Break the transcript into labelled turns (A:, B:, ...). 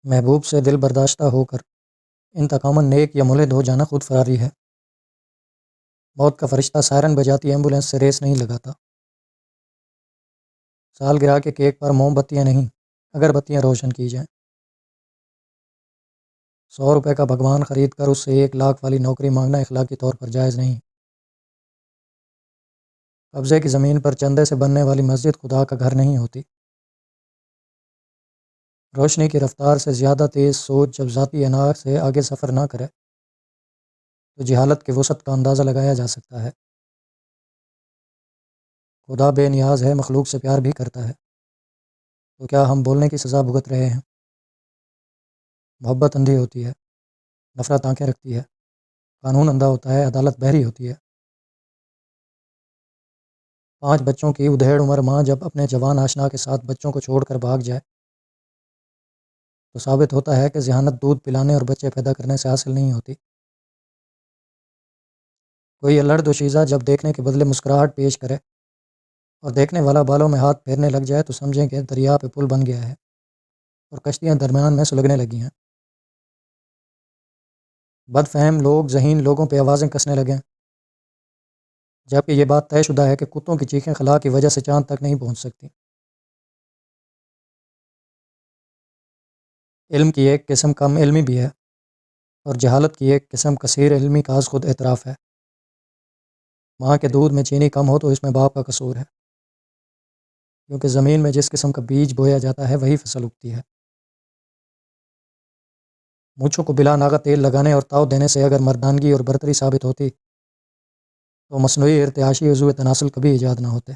A: محبوب سے دل برداشتہ ہو کر انتقاماً نیک یا ملحد ہو جانا خود فراری ہے۔ موت کا فرشتہ سائرن بجاتی ایمبولینس سے ریس نہیں لگاتا۔ سالگرہ کے کیک پر موم بتیاں نہیں، اگربتیاں روشن کی جائیں۔ 100 روپے کا بھگوان خرید کر اس سے 1 لاکھ والی نوکری مانگنا اخلاقی طور پر جائز نہیں۔ قبضے کی زمین پر چندے سے بننے والی مسجد خدا کا گھر نہیں ہوتی۔ روشنی کی رفتار سے زیادہ تیز سوچ جب ذاتی انا سے آگے سفر نہ کرے تو جہالت کے وسعت کا اندازہ لگایا جا سکتا ہے۔ خدا بے نیاز ہے، مخلوق سے پیار بھی کرتا ہے، تو کیا ہم بولنے کی سزا بھگت رہے ہیں؟ محبت اندھی ہوتی ہے، نفرت آنکھیں رکھتی ہے، قانون اندھا ہوتا ہے، عدالت بہری ہوتی ہے۔ 5 بچوں کی ادھیڑ عمر ماں جب اپنے جوان آشنا کے ساتھ بچوں کو چھوڑ کر بھاگ جائے تو ثابت ہوتا ہے کہ ذہانت دودھ پلانے اور بچے پیدا کرنے سے حاصل نہیں ہوتی۔ کوئی الڑ دوشیزہ جب دیکھنے کے بدلے مسکراہٹ پیش کرے اور دیکھنے والا بالوں میں ہاتھ پھیرنے لگ جائے تو سمجھیں کہ دریا پہ پل بن گیا ہے اور کشتیاں درمیان میں سلگنے لگی ہیں۔ بد فہم لوگ ذہین لوگوں پہ آوازیں کسنے لگیں، جبکہ یہ بات طے شدہ ہے کہ کتوں کی چیخیں خلا کی وجہ سے چاند تک نہیں پہنچ سکتی۔ علم کی ایک قسم کم علمی بھی ہے اور جہالت کی ایک قسم کثیر علمی کا از خود اعتراف ہے۔ ماں کے دودھ میں چینی کم ہو تو اس میں باپ کا قصور ہے، کیونکہ زمین میں جس قسم کا بیج بویا جاتا ہے وہی فصل اگتی ہے۔ مونچھوں کو بلا ناغہ تیل لگانے اور تاؤ دینے سے اگر مردانگی اور برتری ثابت ہوتی تو مصنوعی ارتعاشی عضو تناسل کبھی ایجاد نہ ہوتے۔